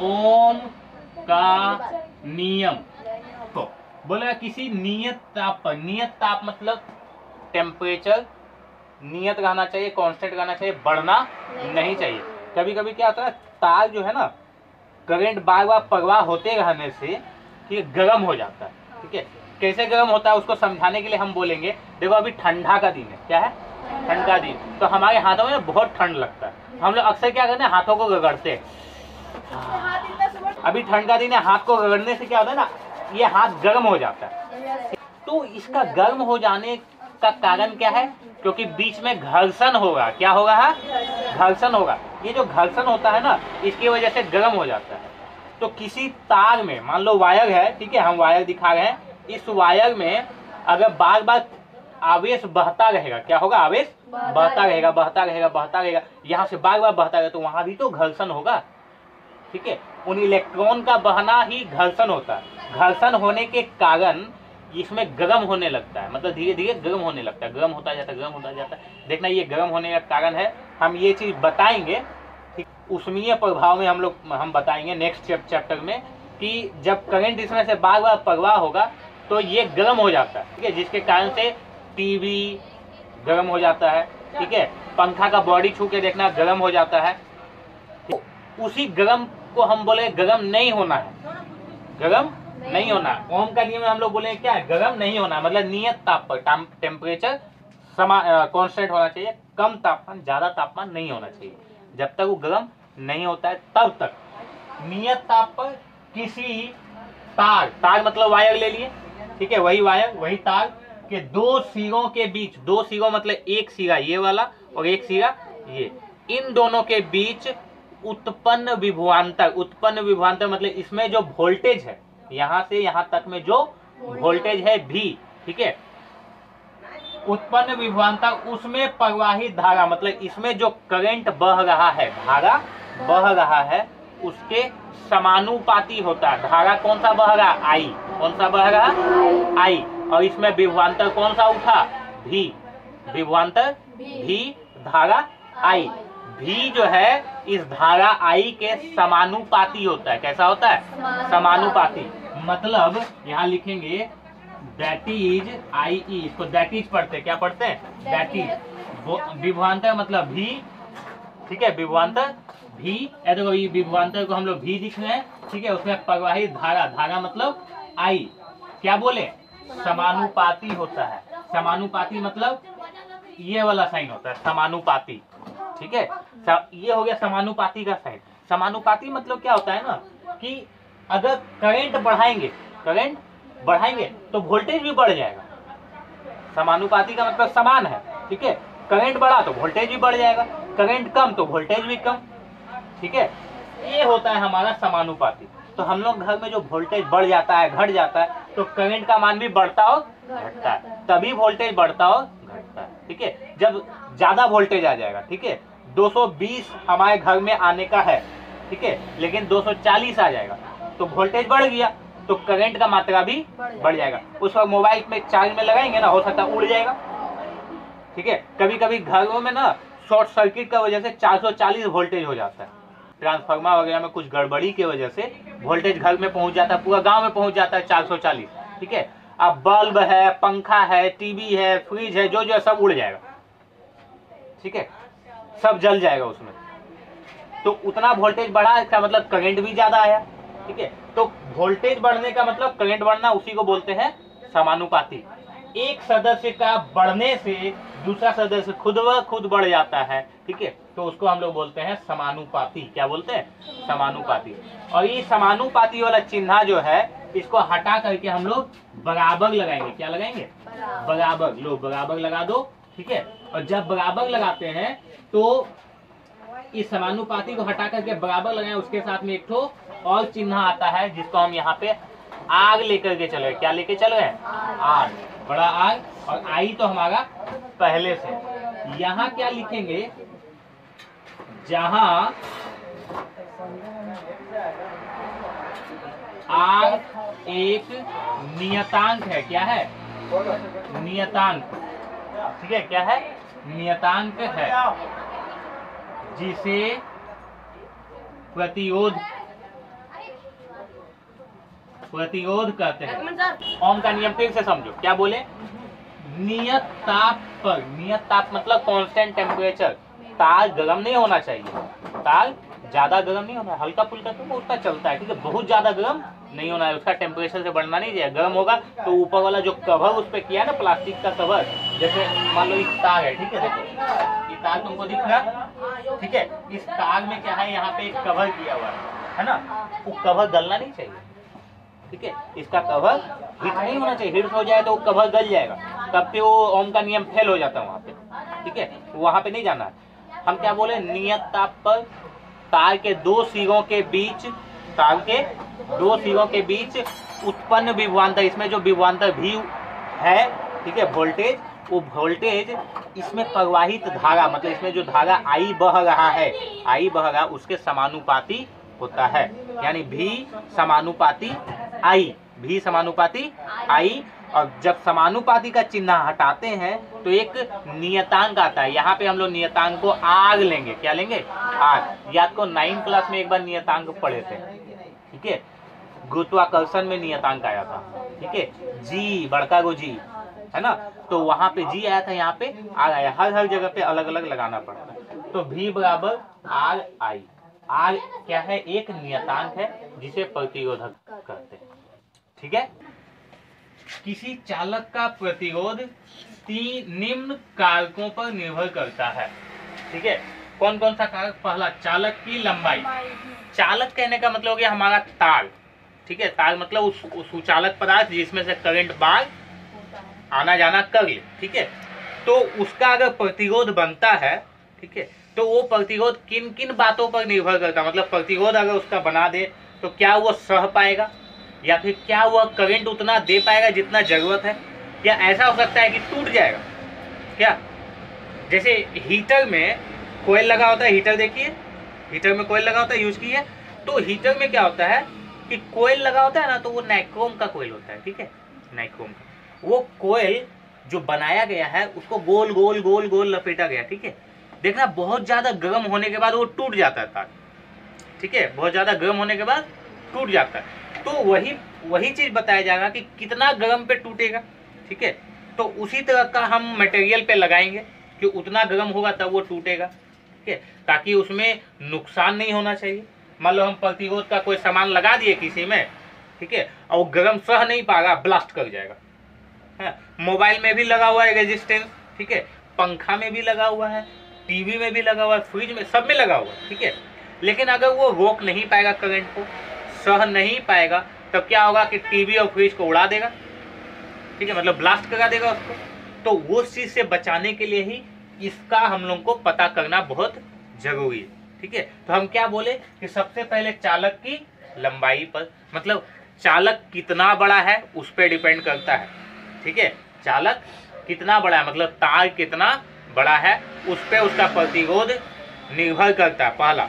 ओम का नियम तो बोलेगा किसी नियत ताप पर, नियत ताप मतलब टेम्परेचर नियत रहना चाहिए, कांस्टेंट रहना चाहिए, बढ़ना नहीं चाहिए। कभी कभी क्या होता है, तार जो है ना, करंट बार बार प्रवाह होते रहने से ये गर्म हो जाता है। ठीक है, कैसे गर्म होता है उसको समझाने के लिए हम बोलेंगे, देखो अभी ठंडा का दिन है, क्या है, ठंड का दिन, तो हमारे हाथों में बहुत ठंड लगता है, हम लोग अक्सर क्या करते हैं, हाथों को रगड़ते हैं। अभी ठंड का दिन है, हाथ को रगड़ने से क्या होता है ना, ये हाथ गर्म हो जाता है। तो इसका गर्म हो जाने का कारण क्या है, क्योंकि बीच में घर्षण होगा। क्या होगा, घर्षण होगा। ये जो घर्षण होता है ना, इसकी वजह से गर्म हो जाता है। तो किसी तार में, मान लो वायर है, ठीक है, हम वायर दिखा रहे हैं, इस वायर में अगर बार बार आवेश बहता रहेगा, क्या होगा, आवेश बहता रहेगा, बहता रहेगा, बहता रहेगा, यहाँ से बार बार बहता रहेगा, तो वहां भी तो घर्षण होगा। ठीक है, उन इलेक्ट्रॉन का बहना ही घर्षण होता है। घर्षण होने के कारण इसमें गर्म होने लगता है, मतलब धीरे धीरे गर्म होने लगता है, गर्म होता जाता है, गर्म होता जाता है। देखना ये गर्म होने का कारण है, हम ये चीज बताएंगे। ऊष्मीय प्रभाव में हम बताएंगे नेक्स्ट चैप्टर में कि जब करंट इसमें से बार बार प्रवाह होगा तो ये गर्म हो जाता है। ठीक है, जिसके कारण से टीवी गर्म हो जाता है। ठीक है, पंखा का बॉडी छू के देखना, गर्म हो जाता है। तो उसी गर्म को हम बोले गर्म नहीं होना है, गर्म नहीं होना। ओम का नियम में हम लोग बोले क्या है, गर्म नहीं होना, मतलब नियत ताप पर, टेम्परेचर कांस्टेंट होना चाहिए, कम तापमान, ज्यादा तापमान नहीं होना चाहिए। जब तक वो गर्म नहीं होता है तब तक नियत ताप पर किसी तार मतलब वायर ले लिए, ठीक है, वही वायर, वही तार के दो सिरों के बीच, दो सिरों मतलब एक सिरा ये वाला और एक सिरा ये, इन दोनों के बीच उत्पन्न विभवांतर मतलब इसमें जो वोल्टेज है, यहाँ से यहाँ तक में जो वोल्टेज है V, ठीक है, उत्पन्न विभवांतर, उसमें प्रवाहित धारा मतलब इसमें जो करंट बह रहा है, धारा बह रहा है, उसके समानुपाती होता है। धारा कौन सा बह रहा है, I, कौन सा बह रहा है, I, और इसमें विभवांतर कौन सा उठा, V, विभवांतर V, धारा I, V जो है इस धारा I के समानुपाती होता है। कैसा होता है, समानुपाती, मतलब यहाँ लिखेंगे दैट इज IE, इसको दैट इज पढ़ते, क्या पढ़ते हैं, दैट इज। विभवांतर मतलब V, ठीक है, विभवांतर V, देखो ये विभवांतर को हम लोग V लिख रहे हैं, ठीक है, उसमें प्रवाहित धारा मतलब I, क्या बोले, समानुपाती होता है। समानुपाती मतलब ये वाला साइन होता है, समानुपाती। ठीक है, ये हो गया समानुपाती का साइन। समानुपाती मतलब क्या होता है ना, कि अगर करंट बढ़ाएंगे तो वोल्टेज भी बढ़ जाएगा। समानुपाती का मतलब समान है। ठीक है, करंट बढ़ा तो वोल्टेज भी बढ़ जाएगा, करंट कम तो वोल्टेज भी कम। ठीक है, ये होता है हमारा समानुपाती। तो हम लोग घर में जो वोल्टेज बढ़ जाता है, घट जाता है, तो करंट का मान भी बढ़ता और घटता है, तभी वोल्टेज बढ़ता और घटता है। ठीक है, जब ज्यादा वोल्टेज आ जाएगा, ठीक है, 220 हमारे घर में आने का है, ठीक है, लेकिन 240 आ जाएगा तो वोल्टेज बढ़ गया, तो करंट का मात्रा भी बढ़ जाएगा। उस वक्त मोबाइल में चार्ज में लगाएंगे ना, हो सकता है उड़ जाएगा। ठीक है, कभी कभी घरों में ना शॉर्ट सर्किट का वजह से 440 वोल्टेज हो जाता है, ट्रांसफार्मर वगैरह में कुछ गड़बड़ी की वजह से वोल्टेज घर में पहुंच जाता है, पूरा गांव में पहुंच जाता है 440। ठीक है, अब बल्ब है, पंखा है, टीवी है, फ्रिज है, जो है सब उड़ जाएगा। ठीक है, सब जल जाएगा उसमें। तो उतना वोल्टेज बढ़ा, इसका मतलब करंट भी ज्यादा आया। ठीक है, तो वोल्टेज बढ़ने का मतलब करंट बढ़ना, उसी को बोलते हैं समानुपाती। एक सदस्य का बढ़ने से दूसरा सदस्य खुद व खुद बढ़ जाता है। ठीक है, तो उसको हम लोग बोलते हैं समानुपाती। क्या बोलते हैं, समानुपाती। और ये समानुपाती वाला चिन्ह जो है, इसको हटा करके हम लोग बराबर लगाएंगे। क्या लगाएंगे, बराबर। लो बराबर लगा दो। ठीक है, और जब बराबर लगाते हैं तो इस समानुपाती को हटा करके बराबर लगाएं, उसके साथ में एक ठो और चिन्ह आता है, जिसको हम यहाँ पे आग लेकर के चले। क्या लेके चल रहे हैं, आग, बड़ा आग। और आई तो हमारा पहले से। यहाँ क्या लिखेंगे, जहां आग एक नियतांक है। क्या है, नियतांक। ठीक है, क्या है, नियतांक है जिसे प्रतिरोध कहते हैं। ओम का नियम फिर से समझो, क्या बोले? नियत ताप पर, नियत ताप मतलब कांस्टेंट टेम्परेचर, तार गर्म नहीं होना चाहिए, तार ज्यादा गर्म नहीं होना है, हल्का फुल्का तो उसका चलता है, ठीक है, बहुत ज्यादा गर्म नहीं होना है, उसका टेम्परेचर से बढ़ना नहीं चाहिए। गर्म होगा तो ऊपर वाला जो कवर उस पर किया ना, प्लास्टिक का कवर, जैसे मान लो इस तार है, ठीक है, देखो ये तार तुमको दिख रहा, ठीक है, इस तार में क्या है, यहाँ पे एक कवर किया हुआ है ना, वो कवर गलना नहीं चाहिए, ठीक है, इसका कवर हिट नहीं होना चाहिए, हिट हो जाए तो वो कवर गल जाएगा, तब पे वो ओम का नियम फेल हो जाता है वहाँ पे, ठीक है, वहाँ पे नहीं जाना है। हम क्या बोले, नियत ताप पर तार के दो सिरों के बीच, तार के दो सिरों के बीच उत्पन्न विभवांतर, इसमें जो विभवांतर भी है, ठीक है, वोल्टेज, वो वोल्टेज इसमें प्रवाहित धारा, मतलब इसमें जो धारा आई बह रहा है, आई बह रहा, उसके समानुपाती होता है, यानी भी समानुपाती आई, भी समानुपाती आई। और जब समानुपाती का चिन्ह हटाते हैं तो एक नियतांक आता है, यहाँ पे हम लोग नियतांक को आर लेंगे, क्या लेंगे? आर। याद को 9th क्लास में एक बार नियतांक पढ़े थे, ठीक है, गुरुत्वाकर्षण में नियतांक आया था, ठीक है, जी बड़का गो जी है ना, तो वहां पे जी आया था, यहाँ पे आर आया, हर जगह पे अलग अलग लगाना पड़ता है। तो V बराबर आर आई, आर क्या है? एक नियतांक है जिसे प्रतिरोधक कहते हैं, ठीक है। किसी चालक का प्रतिरोध निम्न कारकों पर निर्भर करता है, ठीक है। कौन कौन सा कारक? पहला, चालक की लंबाई। चालक कहने का मतलब हो गया हमारा तार, ठीक है, तार मतलब उस सुचालक पदार्थ जिसमें से करंट बार आना जाना कर ले, ठीक है। तो उसका अगर प्रतिरोध बनता है, ठीक है, तो वो प्रतिरोध किन किन बातों पर निर्भर करता है, मतलब प्रतिरोध अगर उसका बना दे तो क्या वो सह पाएगा, या फिर क्या वह करंट उतना दे पाएगा जितना जरूरत है, या ऐसा हो सकता है कि टूट जाएगा क्या? जैसे हीटर में कोयल लगा होता है, हीटर देखिए, हीटर में कोयल लगा होता है, यूज किए, तो हीटर में क्या होता है कि कोयल लगा होता है ना, तो वो नाइक्रोम का कोयल होता है, ठीक है, नाइक्रोम का। वो कोयल जो बनाया गया है उसको गोल गोल गोल गोल लपेटा गया, ठीक है। देखना बहुत ज्यादा गर्म होने के बाद वो टूट जाता है तार, ठीक है, बहुत ज्यादा गर्म होने के बाद टूट जाता है। तो वही चीज बताया जाएगा कि कितना गर्म पे टूटेगा, ठीक है। तो उसी तरह का हम मटेरियल पे लगाएंगे कि उतना गर्म होगा तब वो टूटेगा, ठीक है, ताकि उसमें नुकसान नहीं होना चाहिए। मान लो हम प्रतिरोध का कोई सामान लगा दिए किसी में, ठीक है, और गर्म सह नहीं पाएगा, ब्लास्ट कर जाएगा। मोबाइल में भी लगा हुआ है रेजिस्टेंस, ठीक है, पंखा में भी लगा हुआ है, टीवी में भी लगा हुआ है, फ्रिज में, सब में लगा हुआ है, ठीक है। लेकिन अगर वो रोक नहीं पाएगा करंट को, सह नहीं पाएगा, तब क्या होगा कि टीवी और फ्रिज को उड़ा देगा, ठीक है, मतलब ब्लास्ट करा देगा उसको। तो वो चीज से बचाने के लिए ही इसका हम लोग को पता करना बहुत जरूरी है, ठीक है। तो हम क्या बोले कि सबसे पहले चालक की लंबाई पर, मतलब चालक कितना बड़ा है उस पर डिपेंड करता है, ठीक है, चालक कितना बड़ा है मतलब तार कितना बड़ा है उस पर उसका प्रतिरोध निर्भर करता है, पहला।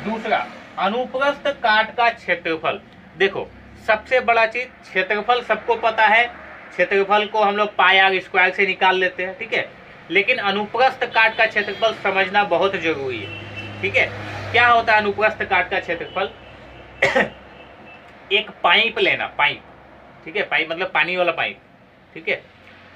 दूसरा, अनुप्रस्थ काट का क्षेत्रफल। देखो सबसे बड़ा चीज क्षेत्रफल, सबको पता है, क्षेत्रफल को हम लोग पाई आर स्क्वायर से निकाल लेते हैं, ठीक है, लेकिन अनुप्रस्थ काट का क्षेत्रफल समझना बहुत जरूरी है, ठीक है। क्या होता है अनुप्रस्थ काट का क्षेत्रफल? एक पाइप लेना, पाइप, ठीक है, पाइप मतलब पानी वाला पाइप, ठीक है,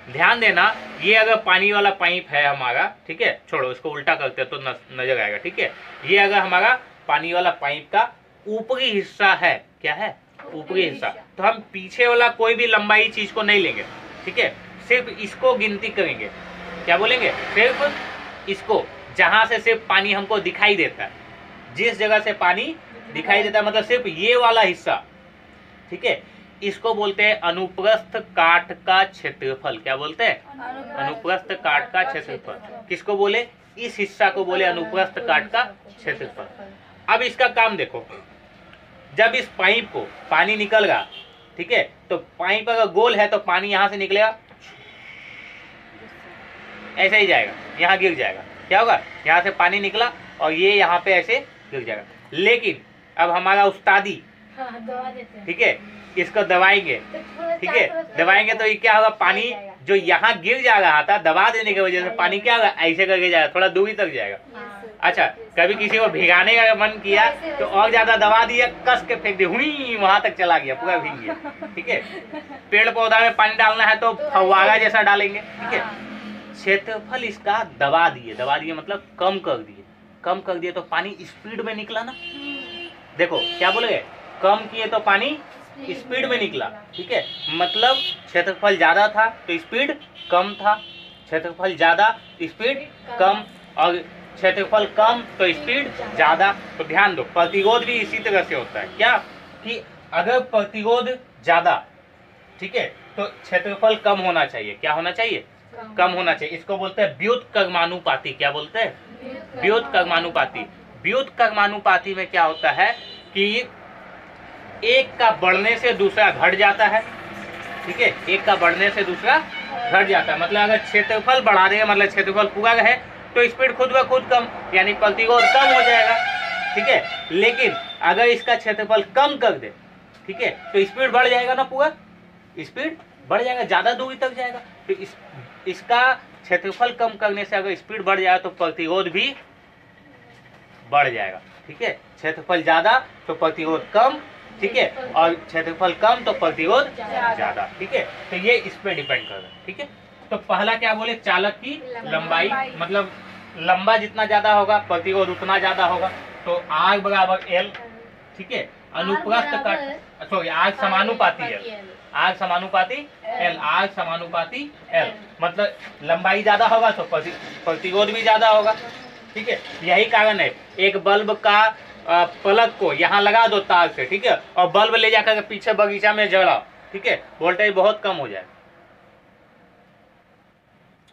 ध्यान देना, ये अगर पानी वाला पाइप है हमारा, ठीक है, छोड़ो इसको उल्टा करते हैं तो नजर आएगा, ठीक है। ये अगर हमारा पानी वाला पाइप का ऊपरी हिस्सा है, क्या है? ऊपरी हिस्सा, तो हम पीछे वाला कोई भी लंबाई चीज को नहीं लेंगे, ठीक है, सिर्फ इसको गिनती करेंगे। क्या बोलेंगे? सिर्फ इसको, जहां से सिर्फ पानी हमको दिखाई देता है, जिस जगह से पानी दिखाई देता है, मतलब सिर्फ ये वाला हिस्सा, ठीक है, इसको बोलते हैं अनुप्रस्थ काट का क्षेत्रफल। क्या बोलते हैं? अनुप्रस्थ काट का क्षेत्रफल। किसको बोले? इस हिस्सा को बोले अनुप्रस्थ काट का क्षेत्रफल। अब इसका काम देखो, जब इस पाइप को पानी निकल रहा, ठीक है, तो पाइप अगर गोल है तो पानी यहां से निकलेगा, ऐसे ही जाएगा, यहाँ गिर जाएगा। क्या होगा? यहाँ से पानी निकला और ये यहाँ पे ऐसे गिर जाएगा। लेकिन अब हमारा उस्तादी, ठीक है, इसको दबाएंगे, ठीक है, दबाएंगे तो ये क्या होगा? पानी जो यहाँ गिर जा रहा था दबा देने की वजह से पानी क्या होगा, ऐसे करके जाएगा, थोड़ा दूरी तक जाएगा। अच्छा, कभी किसी को भिगाने का मन किया तो और ज्यादा दबा दिया, कस के फेंक दिया, हुई वहां तक चला गया, पूरा भीग गया। ठीक है, पेड़ पौधा में पानी डालना है तो फव्वारा जैसा डालेंगे। ठीक है, क्षेत्रफल इसका दबा दिए मतलब कम कर दिए तो पानी स्पीड में निकला ना। देखो क्या बोले, कम किए तो पानी स्पीड में निकला। ठीक है, मतलब क्षेत्रफल ज्यादा था तो स्पीड कम था, क्षेत्रफल ज्यादा स्पीड कम, और क्षेत्रफल कम तो स्पीड ज्यादा। तो ध्यान दो, प्रतिरोध भी इसी तरह से होता है क्या, कि अगर प्रतिरोध ज्यादा, ठीक है, तो क्षेत्रफल कम होना चाहिए। क्या होना चाहिए, कम होना चाहिए। इसको बोलते हैं व्युत्क्रमानुपाती। क्या बोलते हैं, व्युत्क्रमानुपाती। व्युत्क्रमानुपाती में क्या होता है कि एक का बढ़ने से दूसरा घट जाता है। ठीक है, एक का बढ़ने से दूसरा घट जाता है, मतलब अगर क्षेत्रफल बढ़ा देंगे, मतलब क्षेत्रफल पूरा है तो स्पीड खुद ब खुद कम, यानी प्रतिरोध कम हो जाएगा। ठीक है, लेकिन अगर इसका क्षेत्रफल कम कर दे, ठीक है, तो स्पीड बढ़ जाएगा ना, पूरा स्पीड बढ़ जाएगा, ज्यादा दूरी तक जाएगा। तो इसका क्षेत्रफल कम करने से अगर स्पीड बढ़ जाएगा तो प्रतिरोध भी बढ़ जाएगा। ठीक है, क्षेत्रफल ज्यादा तो प्रतिरोध कम, ठीक है, और क्षेत्रफल कम तो प्रतिरोध ज्यादा। ठीक है, तो ये इस पे डिपेंड कर रहा है। ठीक है, तो पहला क्या बोले, चालक की लंबाई, मतलब लंबा जितना ज्यादा होगा प्रतिरोध उतना ज्यादा होगा। तो आग बराबर एल। ठीक है, अनुप्रस्थ कट, सॉरी आग समानुपाती एल, आग समानुपाती एल, आग समानुपाती एल, मतलब लंबाई ज्यादा होगा तो प्रतिरोध भी ज्यादा होगा। ठीक है, यही कारण है एक बल्ब का पलक को यहाँ लगा दो तार से, ठीक है, और बल्ब ले जाकर पीछे बगीचा में जलाओ, ठीक है, वोल्टेज बहुत कम हो जाएगा।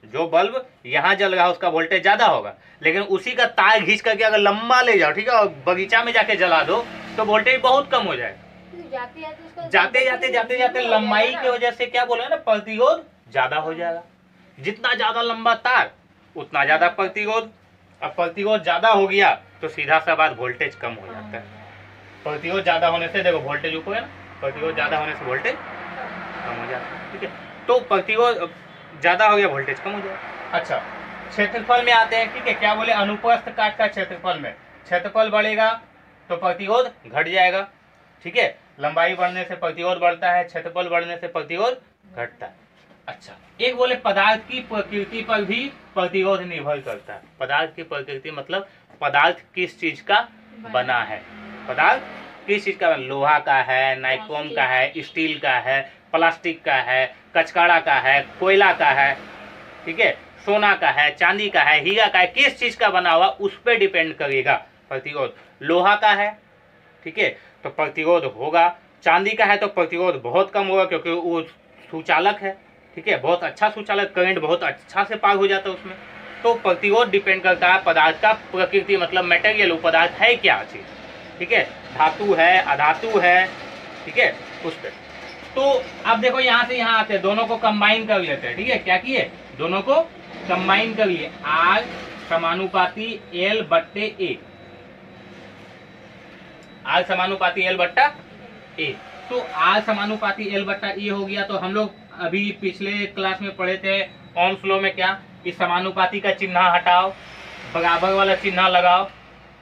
जो बल्ब यहाँ जल रहा है उसका वोल्टेज ज्यादा होगा, लेकिन उसी का तार घींच करके अगर लंबा ले जाओ, ठीक है, और बगीचा में जाके जला दो तो वोल्टेज बहुत कम हो जाएगा। जाते जाते लंबाई की वजह से क्या बोले ना, प्रतिरोध ज्यादा हो जाएगा। जितना ज्यादा लंबा तार उतना ज्यादा प्रतिरोध। अब प्रतिरोध ज्यादा हो गया तो सीधा सा बात वोल्टेज कम हो जाता है। प्रतिरोध ज्यादा होने से देखो वोल्टेज ऊपर है ना, प्रतिरोध ज्यादा होने से वोल्टेज कम हो जाता है। ठीक है, तो प्रतिरोध ज्यादा हो गया वोल्टेज कम हो जाएगा। अच्छा, क्षेत्रफल में आते हैं। ठीक है, क्या बोले, अनुप्रस्थ काट का क्षेत्रफल में क्षेत्रफल बढ़ेगा तो प्रतिरोध घट जाएगा। ठीक है, लंबाई बढ़ने से प्रतिरोध बढ़ता है, क्षेत्रफल बढ़ने से प्रतिरोध घटता है। अच्छा, एक बोले पदार्थ की प्रकृति पर भी प्रतिरोध निर्भर करता है। पदार्थ की प्रकृति मतलब पदार्थ किस चीज का बना है, पदार्थ किस चीज का, लोहा का है, नाइक्रोम का है, स्टील का है, प्लास्टिक का है, कचकाड़ा का है, कोयला का है, ठीक है, सोना का है, चांदी का है, हीरा का है, किस चीज का बना हुआ उस पर डिपेंड करेगा प्रतिरोध। लोहा का है, ठीक है, तो प्रतिरोध होगा। चांदी का है तो प्रतिरोध बहुत कम होगा क्योंकि वो सुचालक है। ठीक है, बहुत अच्छा सुचालक, करंट बहुत अच्छा से पार हो जाता है उसमें। तो प्रतिरोध डिपेंड करता है पदार्थ का प्रकृति, मतलब मेटेरियल, वो पदार्थ है क्या चीज। ठीक है, धातु है, अधातु है, ठीक है, उस पर। तो अब देखो यहाँ से यहाँ आते हैं, दोनों को कंबाइन कर लेते हैं। ठीक है, क्या किए, दोनों को कंबाइन कर लिए। आर समानुपाती एल बट्टे ए, आर समानुपाती एल बट्टा ए। तो आर समानुपाती एल बट्टा ए हो गया। तो हम लोग अभी पिछले क्लास में पढ़े थे ओम्स लॉ में क्या, इस समानुपाती का चिन्ह हटाओ, बराबर वाला चिन्ह लगाओ।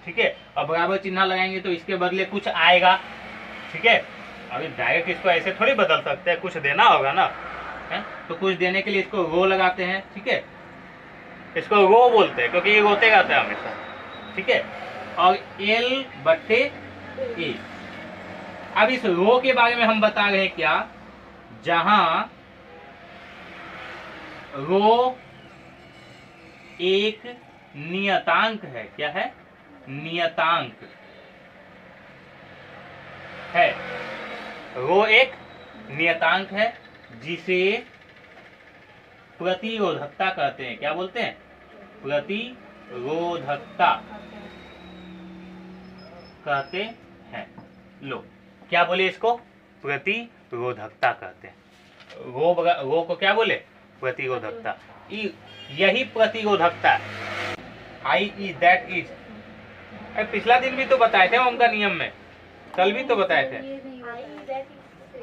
ठीक है, और बराबर चिन्ह लगाएंगे तो इसके बदले कुछ आएगा। ठीक है, अभी डायरेक्ट इसको ऐसे थोड़ी बदल सकते हैं, कुछ देना होगा ना, है? तो कुछ देने के लिए इसको रो लगाते हैं। ठीक है, इसको रो बोलते हैं क्योंकि ये रोते रहता है हमेशा। ठीक है, और एल बट्टे ए। अब इस रो के बारे में हम बता रहे हैं क्या, जहां रो एक नियतांक है। क्या है, नियतांक है। रो एक नियतांक है जिसे प्रतिरोधकता कहते हैं। क्या बोलते हैं, प्रतिरोधकता कहते हैं। लो क्या बोले इसको, प्रतिरोधकता कहते हैं। रो को क्या बोले, प्रतिरोधकता। यही प्रतिरोधकता, आई इज दैट इज। पिछला दिन भी तो बताए थे ओम का नियम में, कल भी तो बताए थे।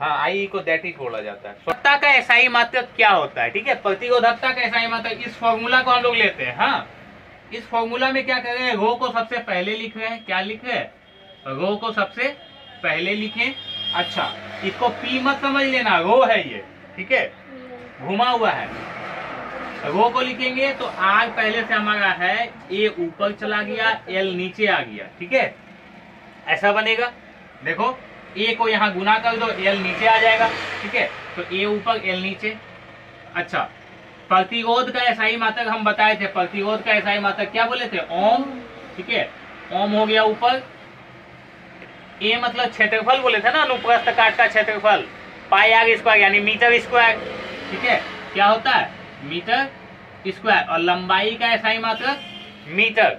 हाँ, आई को दैट ही छोड़ा जाता है। धक्का का एसआई मात्रक क्या होता है, ठीक है, प्रतिरोधकता का एसआई मात्रक, इस फॉर्मूला को हम लोग लेते हैं। हाँ, इस फॉर्मूला में क्या कर रहे हैं, रो को सबसे पहले लिख रहे हैं, क्या लिख रहे हैं, रो को सबसे पहले लिखें। अच्छा, इसको पी मत समझ लेना, रो है ये, ठीक है, घुमा हुआ है। रो को लिखेंगे तो आर पहले से हमारा है, ए ऊपर चला गया, एल नीचे आ गया, ठीक है, ऐसा बनेगा। देखो, ए को यहाँ गुना कर दो, एल नीचे आ जाएगा, ठीक है, तो ए ऊपर एल नीचे। अच्छा, प्रतिरोध का एसआई मात्रक हम बताए थे, प्रतिरोध का एसआई मात्रक क्या बोले थे, ओम, ठीक है, ओम हो गया ऊपर। ए मतलब क्षेत्रफल बोले थे ना, अनुप्रस्थ काट का क्षेत्रफल, पाई आर स्क्वायर यानी मीटर स्क्वायर, ठीक है, क्या होता है, मीटर स्क्वायर। और लंबाई का एसआई मात्रक मीटर,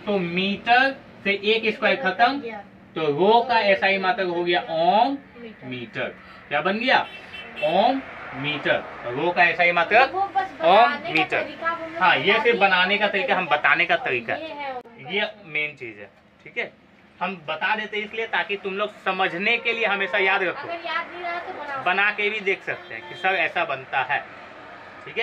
तो मीटर से एक स्क्वायर खत्म, तो रो का एसआई मात्रक हो गया ओम मीटर। क्या बन गया, ओम मीटर। रो का एसआई मात्रक ओम मीटर। हाँ, ये सिर्फ बनाने का तरीका, हम बताने का तरीका, ये मेन चीज है, ठीक है, हम बता देते इसलिए ताकि तुम लोग समझने के लिए हमेशा याद रखो, बना के भी देख सकते हैं कि सर ऐसा बनता है, ठीक है।